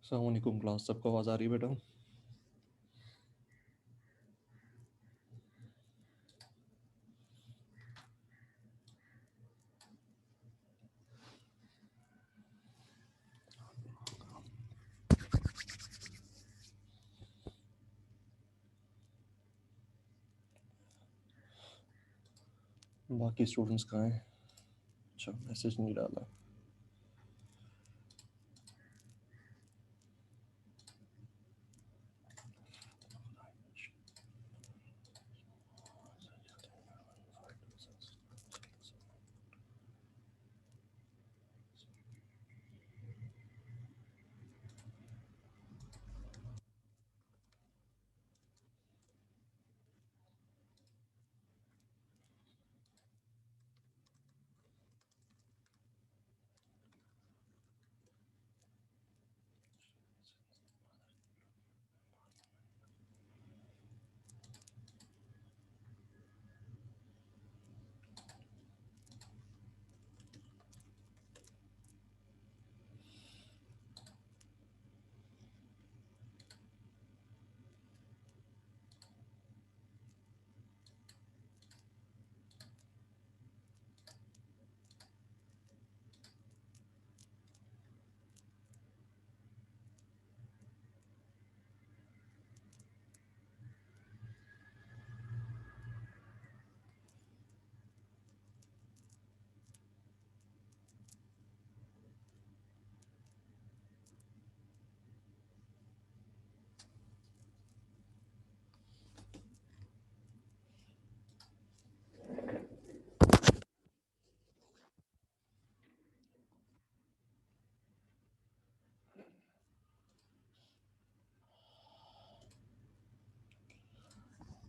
अस्सलाम वालेकुम क्लास, सबको आवाज़ आ रही है बेटा? बाकी स्टूडेंट्स कहाँ हैं? अच्छा, मैसेज नहीं डाला।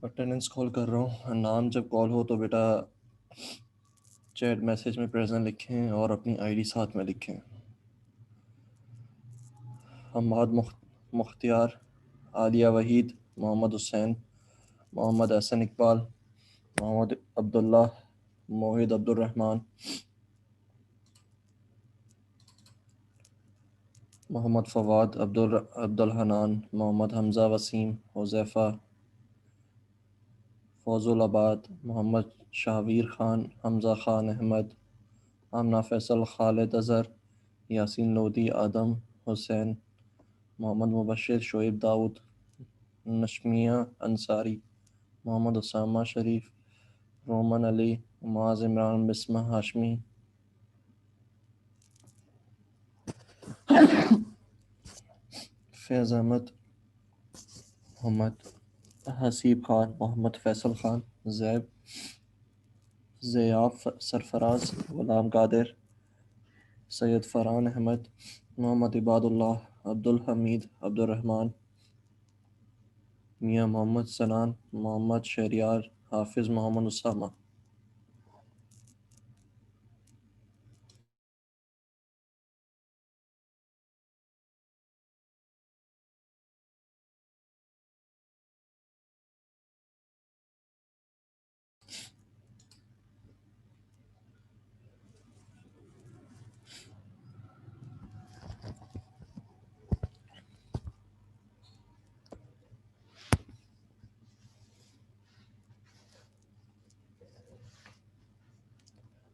अटेंडेंस कॉल कर रहा हूँ। नाम जब कॉल हो तो बेटा चैट मैसेज में प्रेजेंट लिखें और अपनी आईडी साथ में लिखें। हमाद मुख्तियार, आलिया वहीद, मोहम्मद हुसैन, मोहम्मद हसन इकबाल, मोहम्मद अब्दुल्ला, मोहिद अब्दुलरहमान, मोहम्मद फवाद, अब्दुल हनान, मोहम्मद हमज़ा वसीम, हुज़ैफ़ा, फौजुलाबाद, मोहम्मद शाहवीर ख़ान, हमज़ा ख़ान अहमद, आमना फ़ैसल, खालिद अज़हर, यासीन लोधी, आदम हुसैन, मोहम्मद मुबश्शिर, शोएब दाऊद, नशमिया अंसारी, मोहम्मद उसामा शरीफ, रोमन अली, मुआज़ इमरान, बिस्मा हाशमी, फैज़ अहमद, मोहम्मद हसीब खान, मोहम्मद फ़ैसल ख़ान, ज़ैब, ज़ियाफ़ सरफराज, ग़ुलाम कादिर, सैयद फ़रहान अहमद, मोहम्मद इबादुल्लाह, अब्दुल हमीद, अब्दुर्रहमान, मियां मोहम्मद सनान, मोहम्मद शहरियार, हाफिज़ मोहम्मद उसामा।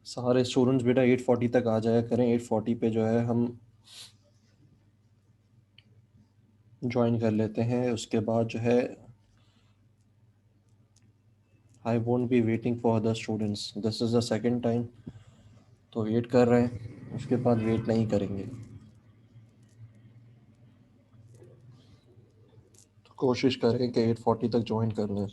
सारे स्टूडेंट्स बेटा 8:40 तक आ जाया करें। 8:40 पे जो है हम ज्वाइन कर लेते हैं। उसके बाद जो है I won't be waiting for the students, this is the second time, तो वेट कर रहे हैं, उसके बाद वेट नहीं करेंगे। तो कोशिश करें कि 8:40 तक ज्वाइन कर लें।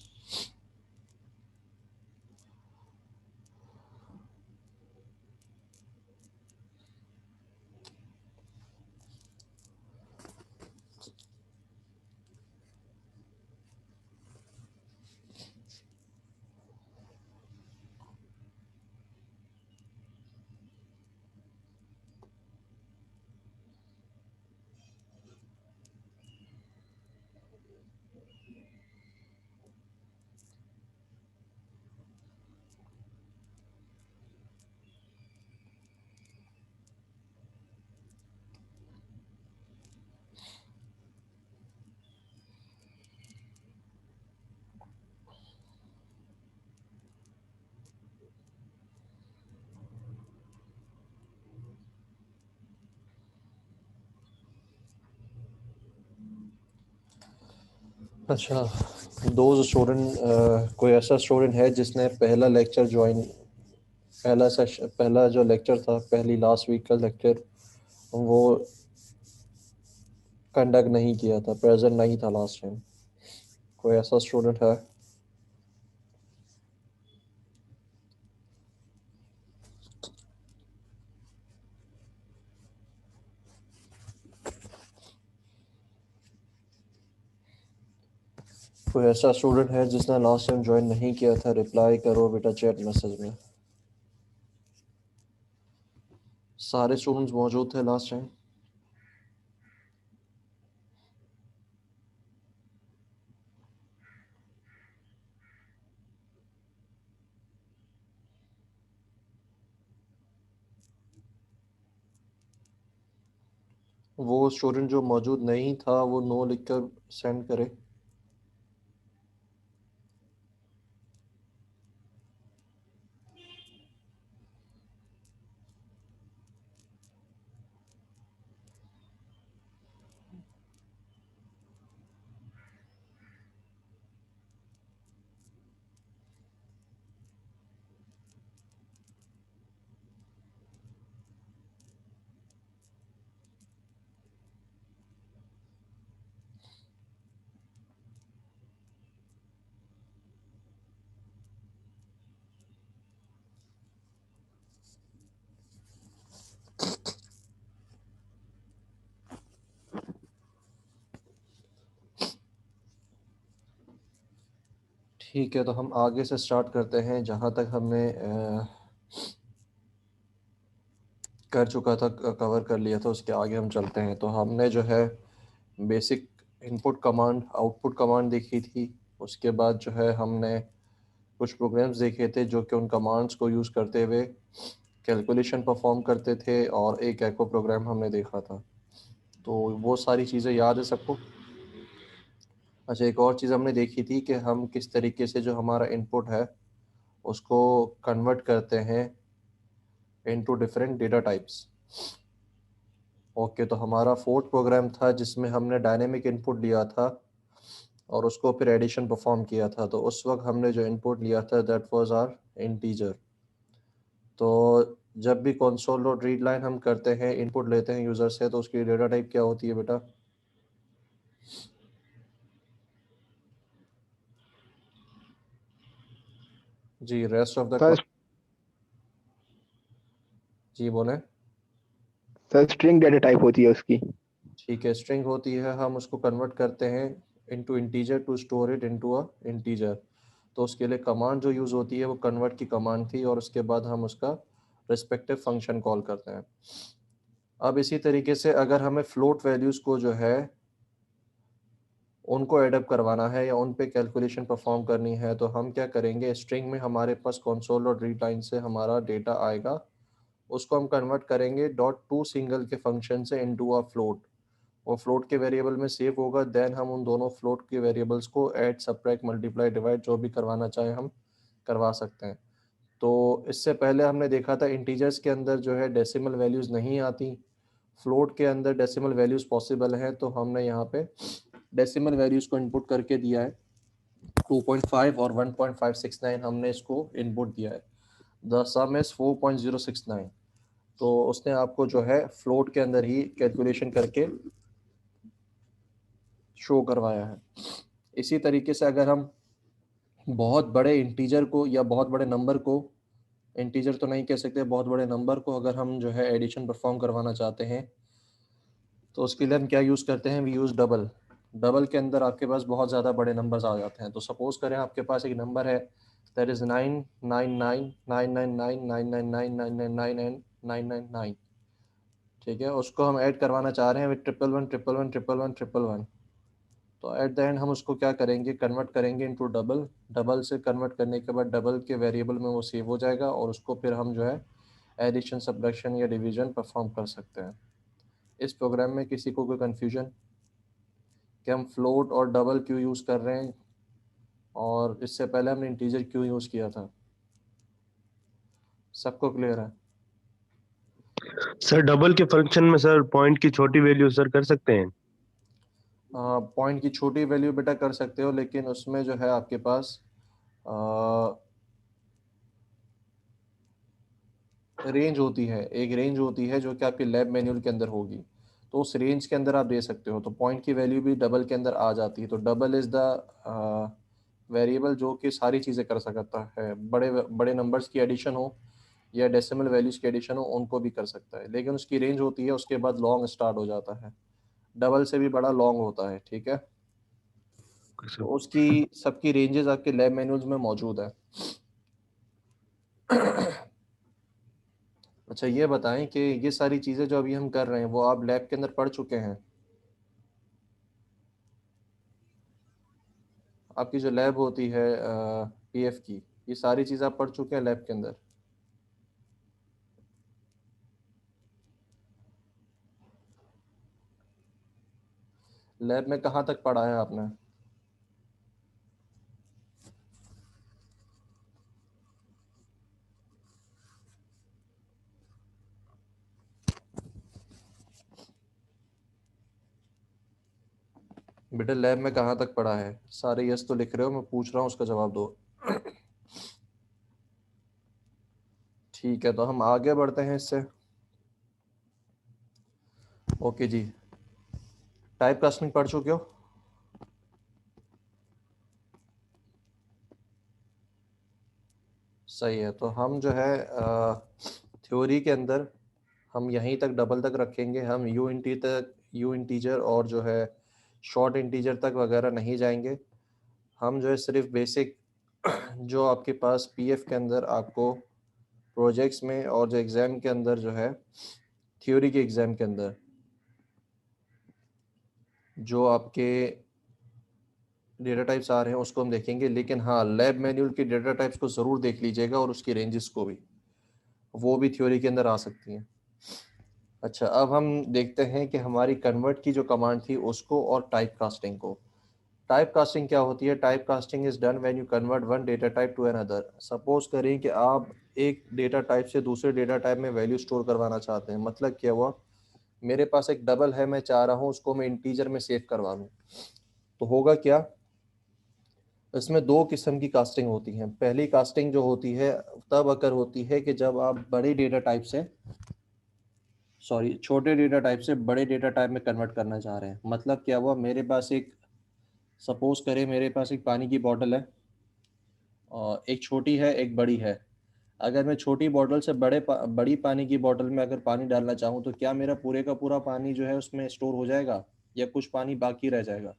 अच्छा, दो स्टूडेंट, कोई ऐसा स्टूडेंट है जिसने पहला लेक्चर ज्वाइन, पहला जो लेक्चर था, पहली लास्ट वीक का लेक्चर, वो कंडक्ट नहीं किया था, प्रेजेंट नहीं था लास्ट टाइम? कोई ऐसा स्टूडेंट है? कोई ऐसा स्टूडेंट है जिसने लास्ट टाइम ज्वाइन नहीं किया था? रिप्लाई करो बेटा चैट मैसेज में। सारे स्टूडेंट्स मौजूद थे लास्ट टाइम? वो स्टूडेंट जो मौजूद नहीं था वो नो लिखकर सेंड करे। ठीक है, तो हम आगे से स्टार्ट करते हैं जहाँ तक हमने कर चुका था, कवर कर लिया था, उसके आगे हम चलते हैं। तो हमने जो है basic input command output command देखी थी। उसके बाद जो है हमने कुछ प्रोग्राम्स देखे थे जो कि उन कमांड्स को यूज़ करते हुए कैलकुलेशन परफॉर्म करते थे, और एक एको प्रोग्राम हमने देखा था। तो वो सारी चीज़ें याद है सबको? अच्छा, एक और चीज़ हमने देखी थी कि हम किस तरीके से जो हमारा इनपुट है उसको कन्वर्ट करते हैं into different data types. Okay, तो हमारा फोर्थ प्रोग्राम था जिसमें हमने डायनेमिक इनपुट लिया था और उसको फिर एडिशन परफॉर्म किया था। तो उस वक्त हमने जो इनपुट लिया था दैट वाज आर इंटीजर। तो जब भी कंसोल और रीड लाइन हम करते हैं, इनपुट लेते हैं यूज़र से, तो उसकी डेटा टाइप क्या होती है बेटा? जी, rest of the sir class. जी बोलें। सर स्ट्रिंग डेटा टाइप होती है उसकी। ठीक है, स्ट्रिंग होती है, हम उसको कन्वर्ट करते हैं into integer to store it into a integer. तो उसके लिए कमांड जो यूज़ होती है वो कन्वर्ट की कमांड थी, और उसके बाद हम उसका रिस्पेक्टिव फंक्शन कॉल करते हैं। अब इसी तरीके से अगर हमें फ्लोट वैल्यूज़ को जो है उनको एडअप करवाना है या उन पे कैलकुलेशन परफॉर्म करनी है, तो हम क्या करेंगे, स्ट्रिंग में हमारे पास कंसोल और रीड लाइन से हमारा डेटा आएगा, उसको हम कन्वर्ट करेंगे डॉट टू सिंगल के फंक्शन से इनटू अ फ्लोट। वो फ्लोट के वेरिएबल में सेव होगा, देन हम उन दोनों फ्लोट के वेरिएबल्स को ऐड, सब्ट्रैक्ट, मल्टीप्लाई, डिवाइड जो भी करवाना चाहें हम करवा सकते हैं। तो इससे पहले हमने देखा था इंटीजर्स के अंदर जो है डेसिमल वैल्यूज़ नहीं आती, फ्लोट के अंदर डेसिमल वैल्यूज़ पॉसिबल हैं। तो हमने यहाँ पे डेसिमल वैल्यूज़ को इनपुट करके दिया है 2.5 और 1.569 हमने इसको इनपुट दिया है। The some is 4.069। तो उसने आपको जो है फ्लोट के अंदर ही कैलकुलेशन करके शो करवाया है। इसी तरीके से अगर हम बहुत बड़े इंटीजर को या बहुत बड़े नंबर को, इंटीजर तो नहीं कह सकते, बहुत बड़े नंबर को अगर हम जो है एडिशन परफॉर्म करवाना चाहते हैं, तो उसके लिए हम क्या यूज़ करते हैं? We use double. डबल के अंदर आपके पास बहुत ज़्यादा बड़े नंबर्स आ जाते हैं। तो सपोज़ करें आपके पास एक नंबर है, दैट इज़ 9999999999999, ठीक है, उसको हम ऐड करवाना चाह रहे हैं विद 11111111111। तो एट द एंड हम उसको क्या करेंगे, कन्वर्ट करेंगे इनटू डबल। डबल से कन्वर्ट करने के बाद डबल के वेरिएबल में वो सेव हो जाएगा, और उसको फिर हम जो है एडिशन, सब्ट्रैक्शन या डिवीजन परफॉर्म कर सकते हैं। इस प्रोग्राम में किसी को कोई कन्फ्यूजन कि हम फ्लोट और डबल क्यों यूज़ कर रहे हैं, और इससे पहले हमने इंटीजर क्यों यूज़ किया था? सबको क्लियर है? सर डबल के फंक्शन में सर पॉइंट की छोटी वैल्यू सर कर सकते हैं। पॉइंट की छोटी वैल्यू बेटा कर सकते हो, लेकिन उसमें जो है आपके पास रेंज होती है, एक रेंज होती है जो कि आपके लैब मैनुअल के अंदर होगी। तो उस रेंज के अंदर आप दे सकते हो, तो पॉइंट की वैल्यू भी डबल के अंदर आ जाती है। तो डबल इज़ द वेरिएबल जो कि सारी चीज़ें कर सकता है, बड़े बड़े नंबर्स की एडिशन हो या डेसिमल वैल्यूज की एडिशन हो, उनको भी कर सकता है। लेकिन उसकी रेंज होती है, उसके बाद लॉन्ग स्टार्ट हो जाता है, डबल से भी बड़ा लॉन्ग होता है। ठीक है, तो उसकी सबकी रेंजेस आपके लैब मैनुअल्स में मौजूद है। अच्छा ये बताएं कि ये सारी चीज़ें जो अभी हम कर रहे हैं वो आप लैब के अंदर पढ़ चुके हैं? आपकी जो लैब होती है पीएफ की, ये सारी चीज़ आप पढ़ चुके हैं लैब के अंदर? लैब में कहाँ तक पढ़ा है आपने? बेटा लैब में कहाँ तक पढ़ा है? सारे यस तो लिख रहे हो, मैं पूछ रहा हूँ उसका जवाब दो। ठीक है, तो हम आगे बढ़ते हैं इससे। ओके जी, टाइप कास्टिंग पढ़ चुके हो? सही है, तो हम जो है थ्योरी के अंदर हम यहीं तक डबल तक रखेंगे। हम यू इंटीजर और जो है शॉर्ट इंटीजर तक वगैरह नहीं जाएंगे। हम जो है सिर्फ बेसिक जो आपके पास पीएफ के अंदर आपको प्रोजेक्ट्स में और जो एग्ज़ाम के अंदर जो है थ्योरी के एग्ज़ाम के अंदर जो आपके डेटा टाइप्स आ रहे हैं उसको हम देखेंगे। लेकिन हाँ, लैब मैनुअल के डेटा टाइप्स को ज़रूर देख लीजिएगा और उसकी रेंजेस को भी, वो भी थ्योरी के अंदर आ सकती हैं। अच्छा, अब हम देखते हैं कि हमारी कन्वर्ट की जो कमांड थी उसको और टाइप कास्टिंग को। टाइप कास्टिंग क्या होती है? Type casting is done when you convert one data type two another. Suppose करें कि आप एक डेटा टाइप से दूसरे डेटा टाइप में वैल्यू स्टोर करवाना चाहते हैं। मतलब क्या हुआ, मेरे पास एक डबल है, मैं चाह रहा हूँ उसको मैं इंटीजर में सेव करवा लूँ। तो होगा क्या, इसमें दो किस्म की कास्टिंग होती हैं। पहली कास्टिंग जो होती है तब अकर होती है कि जब आप बड़े डेटा टाइप से छोटे डेटा टाइप से बड़े डेटा टाइप में कन्वर्ट करना चाह रहे हैं। मतलब क्या हुआ, मेरे पास एक, सपोज करें मेरे पास एक पानी की बॉटल है और एक छोटी है एक बड़ी है। अगर मैं छोटी बॉटल से बड़ी पानी की बॉटल में अगर पानी डालना चाहूँ तो क्या मेरा पूरे का पूरा पानी जो है उसमें स्टोर हो जाएगा या कुछ पानी बाकी रह जाएगा?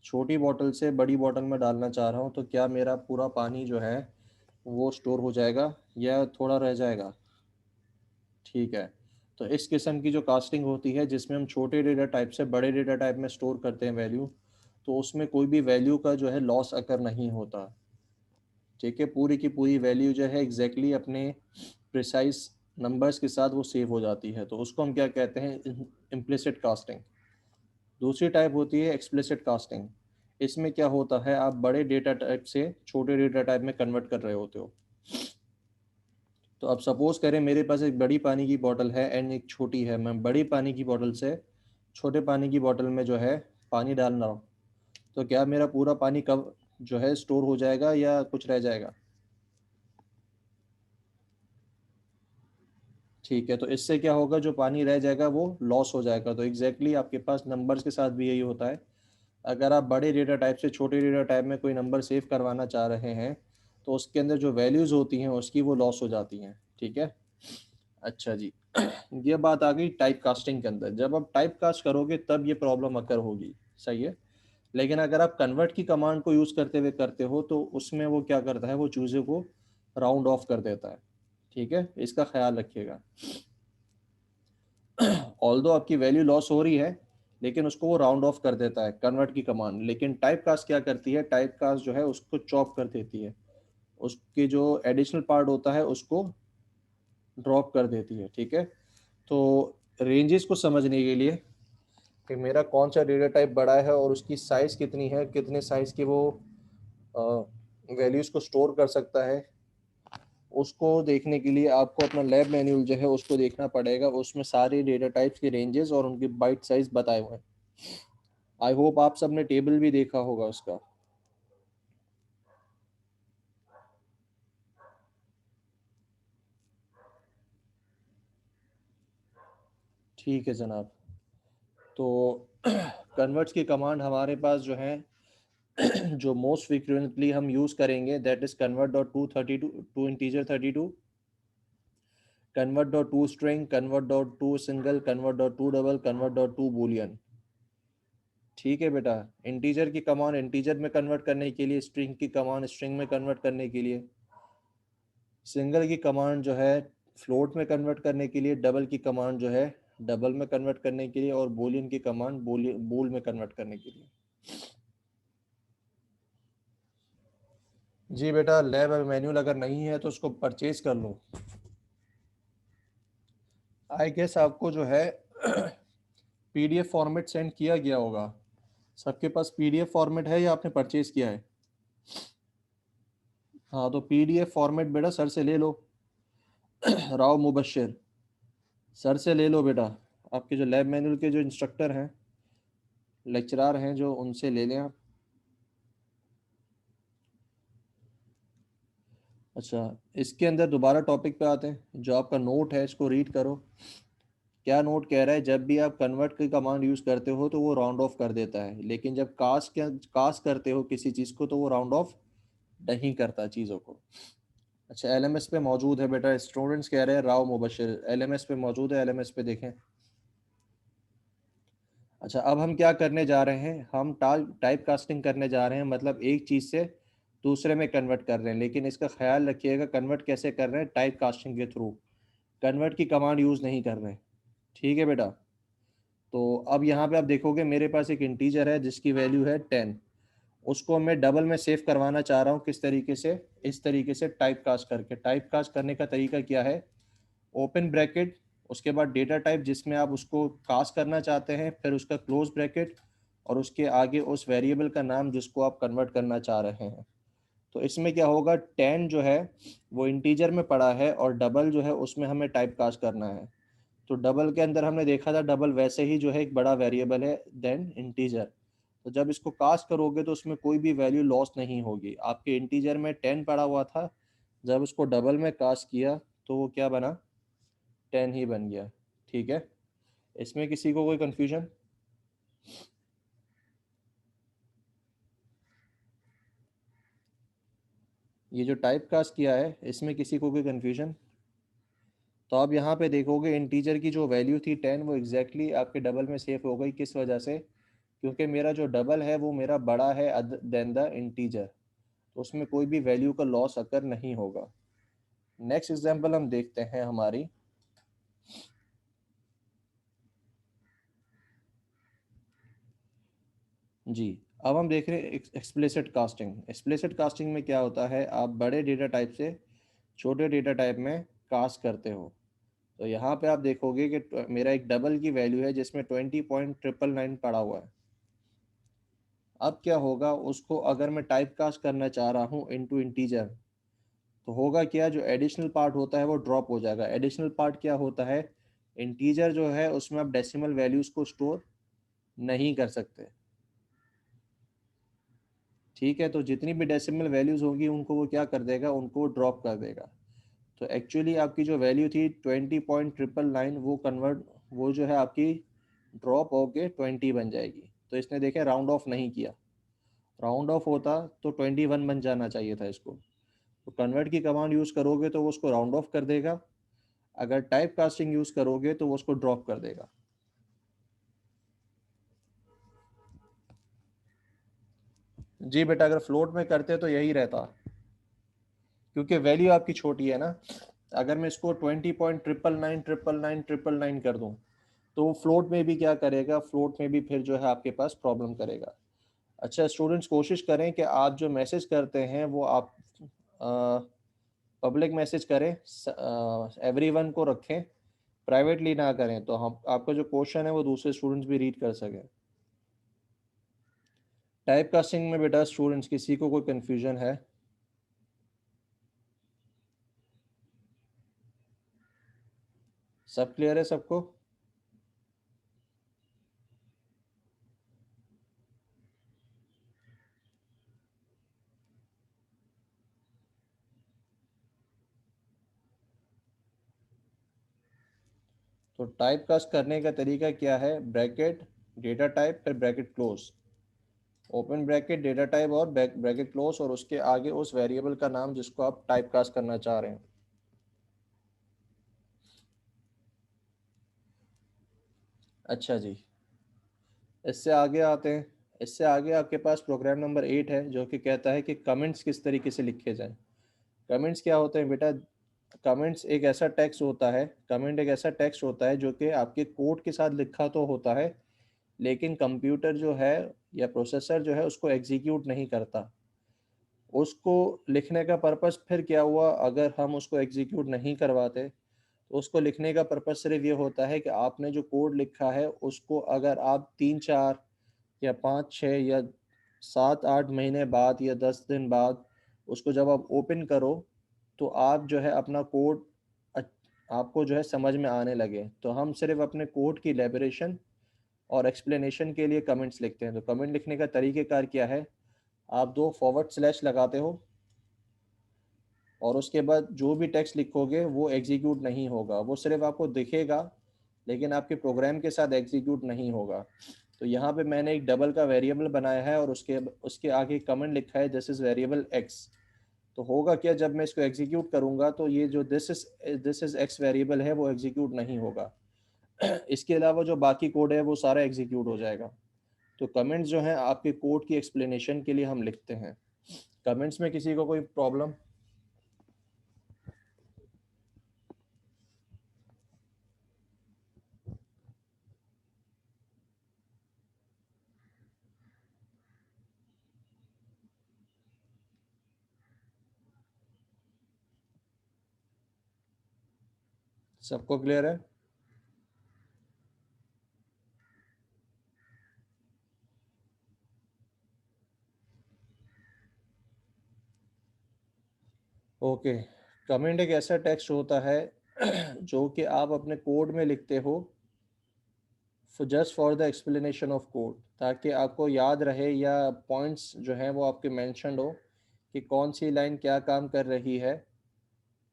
छोटी बॉटल से बड़ी बॉटल में डालना चाह रहा हूँ तो क्या मेरा पूरा पानी जो है वो स्टोर हो जाएगा या थोड़ा रह जाएगा? ठीक है, तो इस किस्म की जो कास्टिंग होती है जिसमें हम छोटे डेटा टाइप से बड़े डेटा टाइप में स्टोर करते हैं वैल्यू, तो उसमें कोई भी वैल्यू का जो है लॉस अकर नहीं होता। ठीक है, पूरी की पूरी वैल्यू जो है एग्जैक्टली अपने प्रिसाइज नंबर्स के साथ वो सेव हो जाती है। तो उसको हम क्या कहते हैं? Implicit casting. दूसरी टाइप होती है एक्सप्लिसिट कास्टिंग। इसमें क्या होता है, आप बड़े डेटा टाइप से छोटे डेटा टाइप में कन्वर्ट कर रहे होते हो। तो अब सपोज करें मेरे पास एक बड़ी पानी की बोतल है एंड एक छोटी है। मैं बड़ी पानी की बोतल से छोटे पानी की बोतल में जो है पानी डाल रहा हूँ, तो क्या मेरा पूरा पानी कब जो है स्टोर हो जाएगा या कुछ रह जाएगा? ठीक है, तो इससे क्या होगा, जो पानी रह जाएगा वो लॉस हो जाएगा। तो एग्जैक्टली आपके पास नंबर्स के साथ भी यही होता है। अगर आप बड़े डेटा टाइप से छोटे डेटा टाइप में कोई नंबर सेव करवाना चाह रहे हैं तो उसके अंदर जो वैल्यूज़ होती हैं उसकी वो लॉस हो जाती हैं। ठीक है, अच्छा जी। ये बात आ गई टाइप कास्टिंग के अंदर। जब आप टाइप कास्ट करोगे तब ये प्रॉब्लम अकर होगी, सही है। लेकिन अगर आप कन्वर्ट की कमांड को यूज़ करते हुए करते हो तो उसमें वो क्या करता है, वो चूज़े को राउंड ऑफ कर देता है। ठीक है, इसका ख्याल रखिएगा। ऑल्दो आपकी वैल्यू लॉस हो रही है लेकिन उसको वो राउंड ऑफ कर देता है कन्वर्ट की कमांड। लेकिन टाइप कास्ट क्या करती है, टाइप कास्ट जो है उसको चॉप कर देती है, उसके जो एडिशनल पार्ट होता है उसको ड्रॉप कर देती है। ठीक है, तो रेंजेस को समझने के लिए कि मेरा कौन सा डेटा टाइप बड़ा है और उसकी साइज़ कितनी है, कितने साइज़ की वो वैल्यूज़ को स्टोर कर सकता है, उसको देखने के लिए आपको अपना लैब मैन्यूल जो है उसको देखना पड़ेगा, उसमें सारे डेटा टाइप्स के रेंजेस और उनकी बाइट साइज बताए हुए हैं। आई होप आप सबने टेबल भी देखा होगा उसका। ठीक है जनाब, तो कन्वर्ट्स की कमांड हमारे पास जो है जो मोस्ट फ्रीक्वेंटली हम यूज करेंगे that is convert dot to 32 to integer 32, convert dot to string, convert dot to single, convert dot to double, convert dot to boolean. ठीक है बेटा, इंटीजर की कमांड इंटीजर में कन्वर्ट करने के लिए, स्ट्रिंग की कमांड स्ट्रिंग में कन्वर्ट करने के लिए, सिंगल की कमांड जो है फ्लोट में कन्वर्ट करने के लिए, डबल की कमांड जो है डबल में कन्वर्ट करने के लिए, और बूलियन की कमांड बूल में कन्वर्ट करने के लिए। जी बेटा, लैब मैन्यूल अगर नहीं है तो उसको परचेज कर लो। आई गेस आपको जो है पीडीएफ फॉर्मेट सेंड किया गया होगा। सबके पास पीडीएफ फॉर्मेट है या आपने परचेज किया है? हाँ, तो पीडीएफ फॉर्मेट बेटा सर से ले लो। राव मुबश्शिर, सर से ले लो बेटा। आपके जो लैब मैनुअल के जो इंस्ट्रक्टर हैं, लेक्चरार हैं, जो उनसे ले लें आप। अच्छा, इसके अंदर दोबारा टॉपिक पे आते हैं। जो आपका नोट है इसको रीड करो। क्या नोट कह रहा है? जब भी आप कन्वर्ट की कमांड यूज़ करते हो तो वो राउंड ऑफ कर देता है, लेकिन जब कास्ट करते हो किसी चीज़ को तो वो राउंड ऑफ नहीं करता चीज़ों को। अच्छा, एलएमएस पे मौजूद है बेटा, स्टूडेंट्स कह रहे हैं राव मुबश्शिर एलएमएस पे मौजूद है, एलएमएस पे देखें। अच्छा, अब हम क्या करने जा रहे हैं? हम टाइप कास्टिंग करने जा रहे हैं, मतलब एक चीज़ से दूसरे में कन्वर्ट कर रहे हैं, लेकिन इसका ख्याल रखिएगा कन्वर्ट कैसे कर रहे हैं? टाइप कास्टिंग के थ्रू, कन्वर्ट की कमांड यूज़ नहीं कर रहे हैं। ठीक है बेटा, तो अब यहाँ पे आप देखोगे मेरे पास एक इंटीजर है जिसकी वैल्यू है 10, उसको मैं डबल में सेव करवाना चाह रहा हूँ। किस तरीके से? इस तरीके से टाइप कास्ट करके। टाइप कास्ट करने का तरीका क्या है? ओपन ब्रैकेट, उसके बाद डेटा टाइप जिसमें आप उसको कास्ट करना चाहते हैं, फिर उसका क्लोज ब्रैकेट, और उसके आगे उस वेरिएबल का नाम जिसको आप कन्वर्ट करना चाह रहे हैं। तो इसमें क्या होगा, 10 जो है वो इंटीजर में पड़ा है और डबल जो है उसमें हमें टाइप कास्ट करना है। तो डबल के अंदर हमने देखा था डबल वैसे ही जो है एक बड़ा वेरिएबल है देन इंटीजर। तो जब इसको कास्ट करोगे तो उसमें कोई भी वैल्यू लॉस नहीं होगी। आपके इंटीजर में 10 पड़ा हुआ था, जब उसको डबल में कास्ट किया तो वो क्या बना? 10 ही बन गया। ठीक है, इसमें किसी को कोई कंफ्यूजन? ये जो टाइप कास्ट किया है इसमें किसी को कोई कंफ्यूजन? तो आप यहाँ पे देखोगे इंटीजर की जो वैल्यू थी 10 वो एग्जैक्टली आपके डबल में सेव हो गई। किस वजह से? क्योंकि मेरा जो डबल है वो मेरा बड़ा है देन द इंटीजर, तो उसमें कोई भी वैल्यू का लॉस अकर नहीं होगा। नेक्स्ट एग्जांपल हम देखते हैं हमारी। जी, अब हम देख रहे हैं एक्सप्लिसिट कास्टिंग। एक्सप्लिसिट कास्टिंग में क्या होता है, आप बड़े डेटा टाइप से छोटे डेटा टाइप में कास्ट करते हो। तो यहाँ पे आप देखोगे कि मेरा एक डबल की वैल्यू है जिसमें 20.999 पड़ा हुआ है। अब क्या होगा, उसको अगर मैं टाइप कास्ट करना चाह रहा हूँ इनटू इंटीजर, तो होगा क्या, जो एडिशनल पार्ट होता है वो ड्रॉप हो जाएगा। एडिशनल पार्ट क्या होता है? इंटीजर जो है उसमें आप डेसिमल वैल्यूज को स्टोर नहीं कर सकते। ठीक है, तो जितनी भी डेसिमल वैल्यूज होंगी उनको वो क्या कर देगा, उनको ड्रॉप कर देगा। तो एक्चुअली आपकी जो वैल्यू थी 20.999 वो कन्वर्ट, वो जो है आपकी ड्रॉप होके 20 बन जाएगी। तो इसने देखे राउंड ऑफ नहीं किया, राउंड ऑफ होता तो 21 बन जाना चाहिए था इसको। तो कन्वर्ट की कमांड यूज़ करोगे तो वो उसको राउंड ऑफ कर देगा, अगर टाइप कास्टिंग यूज़ करोगे तो वो उसको ड्रॉप कर देगा। जी बेटा, अगर फ्लोट में करते तो यही रहता, क्योंकि वैल्यू आपकी छोटी है ना। अगर मैं इसको 20.9999999 कर दूं तो फ्लोट में भी क्या करेगा, फ्लोट में भी फिर जो है आपके पास प्रॉब्लम करेगा। अच्छा स्टूडेंट्स, कोशिश करें कि आप जो मैसेज करते हैं वो आप पब्लिक मैसेज करें, एवरीवन को रखें, प्राइवेटली ना करें, तो हम आपका जो क्वेश्चन है वो दूसरे स्टूडेंट्स भी रीड कर सकें। टाइप कास्टिंग में बेटा स्टूडेंट्स किसी को कोई कन्फ्यूजन है? सब क्लियर है सबको? तो टाइप कास्ट करने का तरीका क्या है? ब्रैकेट, डेटा टाइप, फिर bracket close, open bracket, data type और ब्रैकेट क्लोज, और उसके आगे उस वेरिएबल का नाम जिसको आप टाइप कास्ट करना चाह रहे हैं। अच्छा जी, इससे आगे आते हैं। इससे आगे आपके पास प्रोग्राम नंबर 8 है जो कि कहता है कि कमेंट्स किस तरीके से लिखे जाएं। कमेंट्स क्या होते हैं बेटा? कमेंट्स एक ऐसा टेक्स्ट होता है, कमेंट एक ऐसा टेक्स्ट होता है जो कि आपके कोड के साथ लिखा तो होता है, लेकिन कंप्यूटर जो है या प्रोसेसर जो है उसको एग्जीक्यूट नहीं करता। उसको लिखने का पर्पस फिर क्या हुआ? अगर हम उसको एग्जीक्यूट नहीं करवाते तो उसको लिखने का पर्पस सिर्फ ये होता है कि आपने जो कोड लिखा है उसको अगर आप 3-4 या 5-6 या 7-8 महीने बाद या 10 दिन बाद उसको जब आप ओपन करो तो आप जो है अपना कोड आपको जो है समझ में आने लगे। तो हम सिर्फ अपने कोड की लेबरेशन और एक्सप्लेनेशन के लिए कमेंट्स लिखते हैं। तो कमेंट लिखने का तरीक़ेकार क्या है? आप दो फॉरवर्ड स्लैश लगाते हो और उसके बाद जो भी टेक्स्ट लिखोगे वो एग्जीक्यूट नहीं होगा, वो सिर्फ आपको दिखेगा लेकिन आपके प्रोग्राम के साथ एग्जीक्यूट नहीं होगा। तो यहाँ पे मैंने एक डबल का वेरिएबल बनाया है और उसके उसके आगे कमेंट लिखा है दिस इज़ वेरिएबल एक्स। तो होगा क्या, जब मैं इसको एग्जीक्यूट करूँगा तो ये जो दिस इज़ एक्स वेरिएबल है वो एग्जीक्यूट नहीं होगा। इसके अलावा जो बाकी कोड है वो सारा एग्जीक्यूट हो जाएगा। तो कमेंट्स जो हैं आपके कोड की एक्सप्लेनेशन के लिए हम लिखते हैं। कमेंट्स में किसी को कोई प्रॉब्लम? सबको क्लियर है? ओके। कमेंट एक ऐसा टेक्स्ट होता है जो कि आप अपने कोड में लिखते हो just for the explanation of code, ताकि आपको याद रहे या पॉइंट्स जो हैं वो आपके मेंशन्ड हो कि कौन सी लाइन क्या काम कर रही है,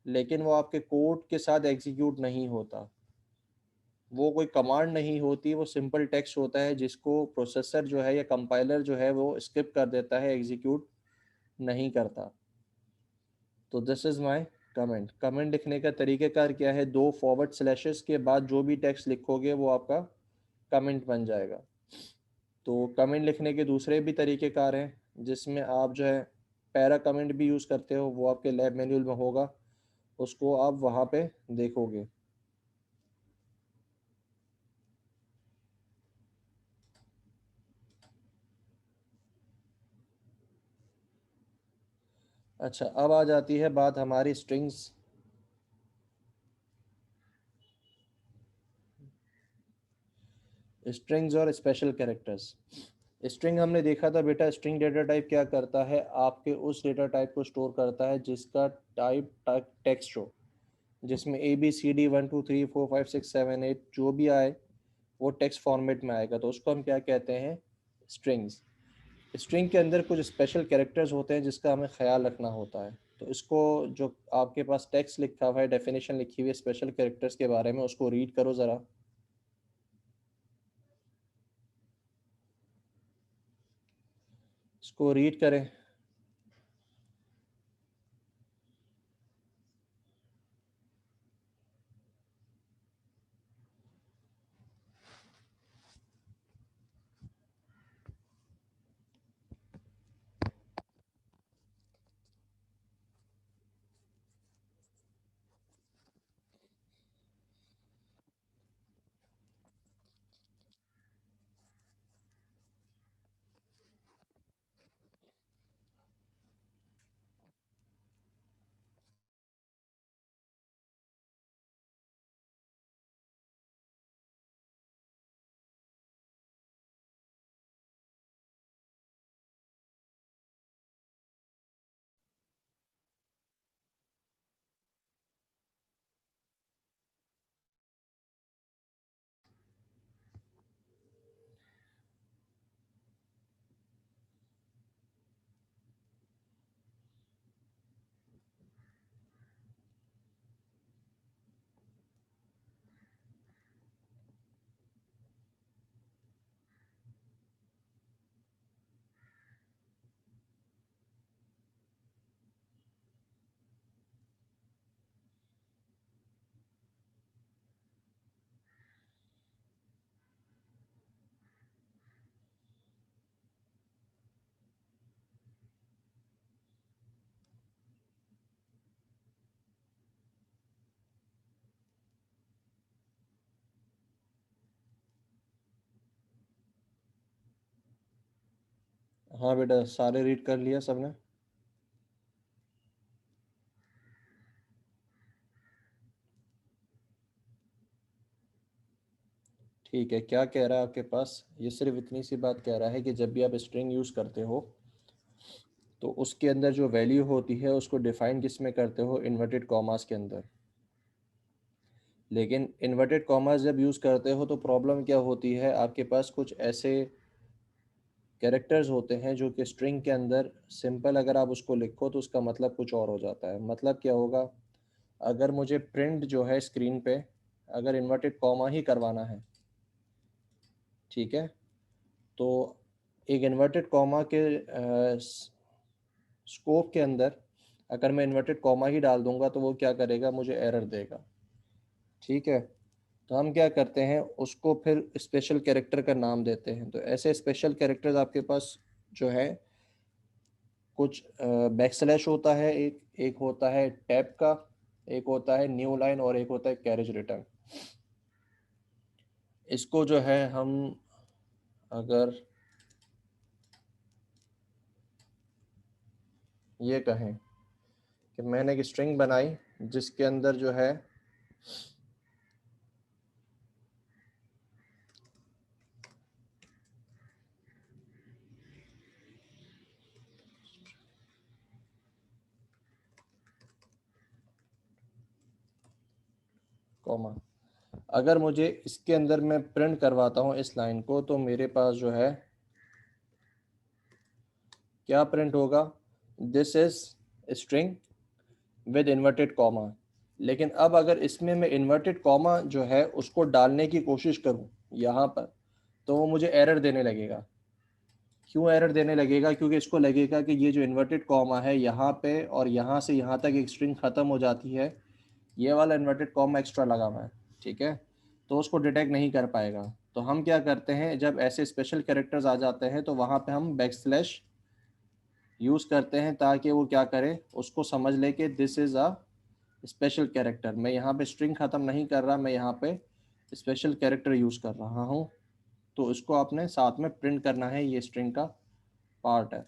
लेकिन वो आपके कोड के साथ एग्जीक्यूट नहीं होता। वो कोई कमांड नहीं होती, वो सिंपल टेक्स्ट होता है जिसको प्रोसेसर जो है या कंपाइलर जो है वो स्किप कर देता है, एग्जीक्यूट नहीं करता। तो this is my comment. Comment लिखने का तरीक़ेकार क्या है? दो फॉरवर्ड स्लैशेस के बाद जो भी टेक्स्ट लिखोगे वो आपका कमेंट बन जाएगा। तो कमेंट लिखने के दूसरे भी तरीक़ेकार हैं जिसमें आप जो है पैरा कमेंट भी यूज़ करते हो, वो आपके लैब मैनुअल में होगा, उसको आप वहाँ पे देखोगे। अच्छा, अब आ जाती है बात हमारी स्ट्रिंग्स स्ट्रिंग्स और स्पेशल कैरेक्टर्स। स्ट्रिंग हमने देखा था बेटा, स्ट्रिंग डेटा टाइप क्या करता है? आपके उस डेटा टाइप को स्टोर करता है जिसका टाइप टेक्स्ट हो, जिसमें ABCD 1 2 3 4 5 6 7 8 जो भी आए वो टेक्स्ट फॉर्मेट में आएगा, तो उसको हम क्या कहते हैं? स्ट्रिंग्स। स्ट्रिंग के अंदर कुछ स्पेशल कैरेक्टर्स होते हैं जिसका हमें ख्याल रखना होता है। तो इसको, जो आपके पास टेक्स्ट लिखा हुआ है, डेफिनेशन लिखी हुई है स्पेशल कैरेक्टर्स के बारे में, उसको रीड करो ज़रा। इसको रीड करें। हाँ बेटा, सारे रीड कर लिया सबने? ठीक है, क्या कह रहा है आपके पास? ये सिर्फ इतनी सी बात कह रहा है कि जब भी आप स्ट्रिंग यूज़ करते हो तो उसके अंदर जो वैल्यू होती है उसको डिफाइन किस में करते हो? इन्वर्टेड कॉमास के अंदर। लेकिन इन्वर्टेड कॉमास जब यूज़ करते हो तो प्रॉब्लम क्या होती है, आपके पास कुछ ऐसे कैरेक्टर्स होते हैं जो कि स्ट्रिंग के अंदर सिंपल अगर आप उसको लिखो तो उसका मतलब कुछ और हो जाता है। मतलब क्या होगा, अगर मुझे प्रिंट जो है स्क्रीन पे अगर इन्वर्टेड कॉमा ही करवाना है, ठीक है, तो एक इन्वर्टेड कॉमा के स्कोप के अंदर अगर मैं इन्वर्टेड कॉमा ही डाल दूंगा तो वो क्या करेगा, मुझे एरर देगा। ठीक है, तो हम क्या करते हैं, उसको फिर स्पेशल कैरेक्टर का नाम देते हैं। तो ऐसे स्पेशल कैरेक्टर्स आपके पास जो है, कुछ बैकस्लैश होता है, एक होता है टैब का, एक होता है न्यू लाइन और एक होता है कैरेज रिटर्न। इसको जो है हम अगर ये कहें कि मैंने एक स्ट्रिंग बनाई जिसके अंदर जो है कॉमा, अगर मुझे इसके अंदर मैं प्रिंट करवाता हूँ इस लाइन को, तो मेरे पास जो है क्या प्रिंट होगा, this is string with inverted comma. लेकिन अब अगर इसमें मैं इन्वर्टेड कॉमा जो है उसको डालने की कोशिश करूं यहाँ पर, तो वो मुझे एरर देने लगेगा। क्यों एरर देने लगेगा? क्योंकि इसको लगेगा कि ये जो इन्वर्टेड कॉमा है यहाँ पे और यहाँ से यहाँ तक एक स्ट्रिंग ख़त्म हो जाती है, ये वाला इन्वर्टेड कॉमा एक्स्ट्रा लगा हुआ है, ठीक है, तो उसको डिटेक्ट नहीं कर पाएगा। तो हम क्या करते हैं, जब ऐसे स्पेशल कैरेक्टर्स आ जाते हैं तो वहाँ पे हम बैकस्लैश यूज़ करते हैं ताकि वो क्या करे, उसको समझ ले कि this is a special character. मैं यहाँ पे स्ट्रिंग ख़त्म नहीं कर रहा, मैं यहाँ पे स्पेशल कैरेक्टर यूज़ कर रहा हूँ। तो इसको आपने साथ में प्रिंट करना है, ये स्ट्रिंग का पार्ट है।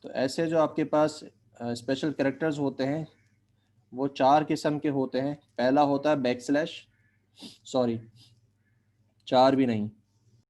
तो ऐसे जो आपके पास स्पेशल कैरेक्टर्स होते हैं वो चार किस्म के होते हैं। पहला होता है बैकस्लैश, सॉरी चार भी नहीं,